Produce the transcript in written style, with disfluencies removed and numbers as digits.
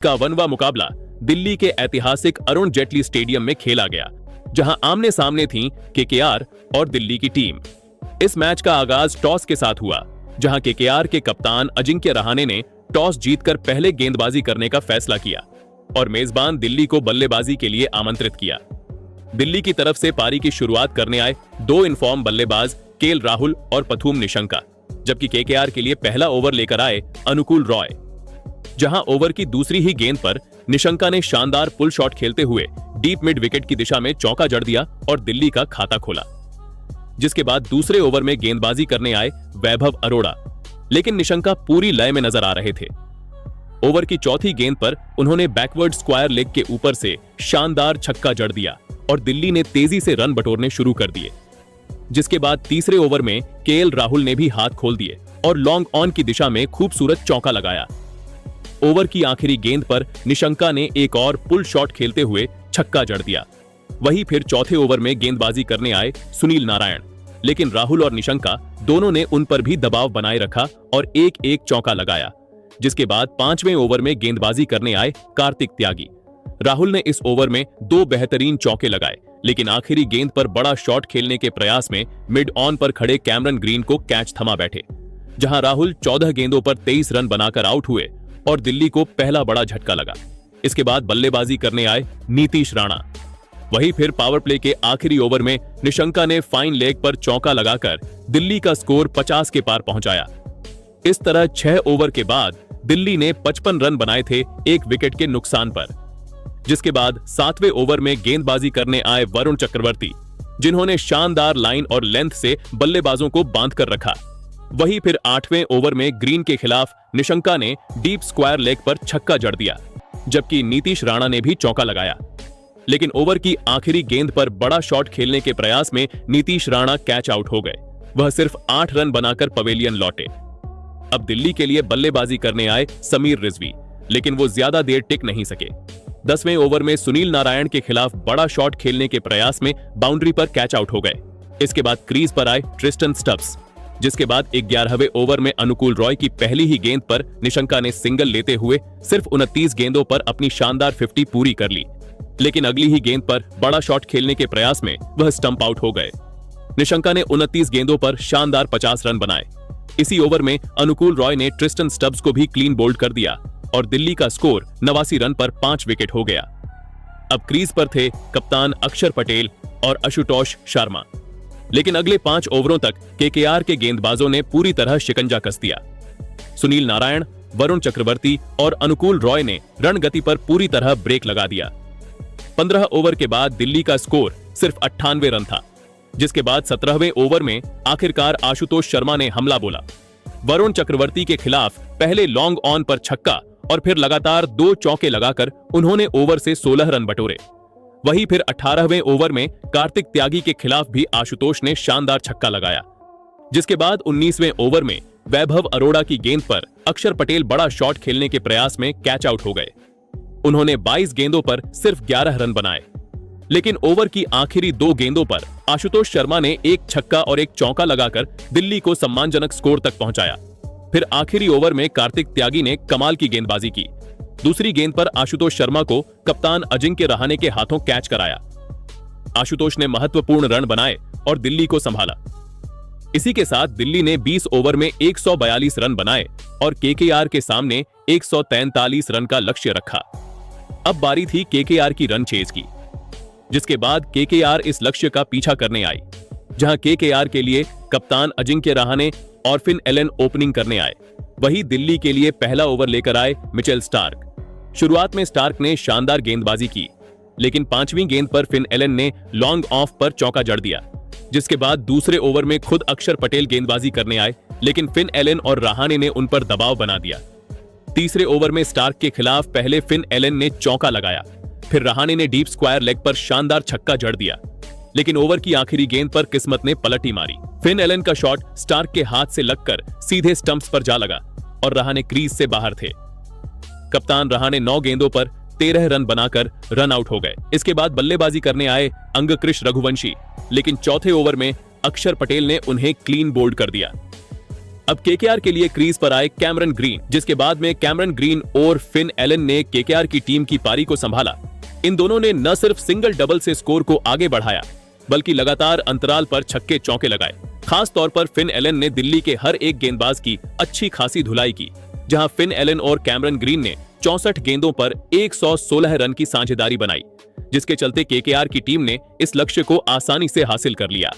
का 1वां मुकाबला दिल्ली के ऐतिहासिक अरुण जेटली स्टेडियम में खेला गया, जहां आमने सामने थीं केकेआर और दिल्ली की टीम। इस मैच का आगाज टॉस के साथ हुआ, जहां केकेआर के कप्तान अजिंक्य रहाणे ने टॉस जीतकर पहले गेंदबाजी करने का फैसला किया और मेजबान दिल्ली को बल्लेबाजी के लिए आमंत्रित किया। दिल्ली की तरफ से पारी की शुरुआत करने आए 2 इनफॉर्म बल्लेबाज केएल राहुल और पथुम निशंका, जबकि केकेआर के लिए पहला ओवर लेकर आए अनुकूल रॉय। जहां ओवर की दूसरी ही गेंद पर निशंका ने शानदार पुल शॉट खेलते हुए डीप मिड विकेट की दिशा में चौका जड़ दिया और दिल्ली का खाता खोला। जिसके बाद दूसरे ओवर में गेंदबाजी करने आए वैभव अरोड़ा, लेकिन निशंका पूरी लय में नजर आ रहे थे। ओवर की चौथी गेंद पर उन्होंने बैकवर्ड स्क्वायर लेग के ऊपर से शानदार छक्का जड़ दिया और दिल्ली ने तेजी से रन बटोरने शुरू कर दिए। जिसके बाद तीसरे ओवर में केएल राहुल ने भी हाथ खोल दिए और लॉन्ग ऑन की दिशा में खूबसूरत चौका लगाया। ओवर की आखिरी गेंद पर निशंका ने एक और पुल शॉट खेलते हुए छक्का जड़ दिया। वहीं फिर चौथे ओवर में गेंदबाजी करने आए सुनील नारायण, लेकिन राहुल और निशंका दोनों ने उन पर भी दबाव बनाए रखा और एक चौका लगाया। जिसके बाद 5वें ओवर में गेंदबाजी करने आए कार्तिक त्यागी। राहुल ने इस ओवर में 2 बेहतरीन चौके लगाए, लेकिन आखिरी गेंद पर बड़ा शॉट खेलने के प्रयास में मिड ऑन पर खड़े कैमरन ग्रीन को कैच थमा बैठे, जहां राहुल 14 गेंदों पर 23 रन बनाकर आउट हुए और दिल्ली को पहला बड़ा झटका लगा। इसके बाद बल्लेबाजी करने आए नीतीश राणा। वहीं फिर पावर प्ले के आखिरी ओवर में निशंका ने फाइन लेग पर चौका लगाकर दिल्ली का स्कोर 50 के पार पहुंचाया। इस तरह 6 ओवर के बाद दिल्ली ने 55 रन बनाए थे 1 विकेट के नुकसान पर। जिसके बाद 7वें ओवर में गेंदबाजी करने आए वरुण चक्रवर्ती, जिन्होंने शानदार लाइन और लेंथ से बल्लेबाजों को बांध कर रखा। वहीं फिर 8वें ओवर में ग्रीन के खिलाफ निशंका ने डीप स्क्वायर लेग पर छक्का जड़ दिया, जबकि नीतीश राणा ने भी चौका लगाया। लेकिन ओवर की आखिरी गेंद पर बड़ा शॉट खेलने के प्रयास में नीतीश राणा कैच आउट हो गए। वह सिर्फ 8 रन बनाकर पवेलियन लौटे। अब दिल्ली के लिए बल्लेबाजी करने आए समीर रिजवी, लेकिन वो ज्यादा देर टिक नहीं सके। 10वें ओवर में सुनील नारायण के खिलाफ बड़ा शॉट खेलने के प्रयास में बाउंड्री पर कैच आउट हो गए। इसके बाद क्रीज पर आए ट्रिस्टन स्टब्स, जिसके बाद 11वें ओवर में अनुकूल रॉय की पहली ही गेंद पर निशंका ने सिंगल लेते हुए सिर्फ 29 गेंदों पर अपनी शानदार 50 पूरी कर ली। लेकिन अगली ही गेंद पर बड़ा शॉट खेलने के प्रयास में वह स्टंप आउट हो गए। निशंका ने 29 गेंदों पर शानदार 50 रन बनाए। इसी ओवर में अनुकूल रॉय ने ट्रिस्टन स्टब्स को भी क्लीन बोल्ड कर दिया और दिल्ली का स्कोर 89 रन पर 5 विकेट हो गया। अब क्रीज पर थे कप्तान अक्षर पटेल और आशुतोष शर्मा, लेकिन अगले 5 ओवरों तक केकेआर के गेंदबाजों ने पूरी तरह शिकंजा कस दिया। सुनील नारायण, वरुण चक्रवर्ती और अनुकूल रॉय ने रणगति पर पूरी तरह ब्रेक लगा दिया। 15 ओवर के बाद दिल्ली का स्कोर सिर्फ 98 रन था, जिसके बाद 17वें ओवर में आखिरकार आशुतोष शर्मा ने हमला बोला। वरुण चक्रवर्ती के खिलाफ पहले लॉन्ग ऑन पर छक्का और फिर लगातार 2 चौके लगाकर उन्होंने ओवर से 16 रन बटोरे। वहीं फिर 18वें ओवर में कार्तिक त्यागी के खिलाफ भी आशुतोष ने शानदार छक्का लगाया। जिसके बाद 19वें ओवर में वैभव अरोड़ा की गेंद पर अक्षर पटेल बड़ा शॉट खेलने के प्रयास में कैच आउट हो गए। उन्होंने 22 गेंदों पर सिर्फ 11 रन बनाए, लेकिन ओवर की आखिरी 2 गेंदों पर आशुतोष शर्मा ने 1 छक्का और 1 चौका लगाकर दिल्ली को सम्मानजनक स्कोर तक पहुंचाया। फिर आखिरी ओवर में कार्तिक त्यागी ने कमाल की गेंदबाजी की। दूसरी गेंद पर आशुतोष शर्मा को कप्तान अजिंक्य रहाणे के हाथों कैच कराया। आशुतोष ने महत्वपूर्ण रन बनाए और दिल्ली को संभाला। इसी के साथ दिल्ली ने 20 ओवर में 142 रन बनाए और केकेआर के सामने 143 रन का लक्ष्य रखा। अब बारी थी केकेआर की रन चेज की, जिसके बाद केकेआर इस लक्ष्य का पीछा करने आई, जहां केकेआर के लिए कप्तान अजिंक्य रहाणे और फिन एलन ओपनिंग करने आए। वहीं दिल्ली के लिए पहला ओवर लेकर आए मिचेल स्टार्क। शुरुआत में स्टार्क ने शानदार गेंदबाजी की, लेकिन 5वीं गेंद पर फिन एलन ने लॉन्ग ऑफ पर चौका जड़ दिया। जिसके बाद दूसरे ओवर में खुद अक्षर पटेल गेंदबाजी करने आए, लेकिन फिन एलन और रहाणे ने उन पर दबाव बना दिया। तीसरे ओवर में स्टार्क के खिलाफ पहले फिन एलन ने चौका लगाया, फिर रहाणे ने डीप स्क्वायर लेग पर शानदार छक्का जड़ दिया, लेकिन ओवर की आखिरी गेंद पर किस्मत ने पलटी मारी। फिन एलन का शॉट स्टार्क के हाथ से लगकर सीधे स्टंप्स पर जा लगा और रहाणे क्रीज से बाहर थे। कप्तान रहाणे 9 गेंदों पर 13 रन बनाकर रन आउट हो गए। इसके बाद बल्लेबाजी करने आए अंगकृष रघुवंशी, लेकिन चौथे ओवर में अक्षर पटेल ने उन्हें क्लीन बोल्ड कर दिया। अब केकेआर के लिए क्रीज पर आए कैमरन ग्रीन, जिसके बाद में कैमरन ग्रीन और फिन एलन ने केकेआर की टीम की पारी को संभाला। इन दोनों ने न सिर्फ सिंगल डबल से स्कोर को आगे बढ़ाया, बल्कि लगातार अंतराल पर छक्के चौके लगाए। खास तौर पर फिन एलन ने दिल्ली के हर एक गेंदबाज की अच्छी खासी धुलाई की, जहां फिन एलन और कैमरन ग्रीन ने 64 गेंदों पर 116 रन की साझेदारी बनाई, जिसके चलते केकेआर की टीम ने इस लक्ष्य को आसानी से हासिल कर लिया।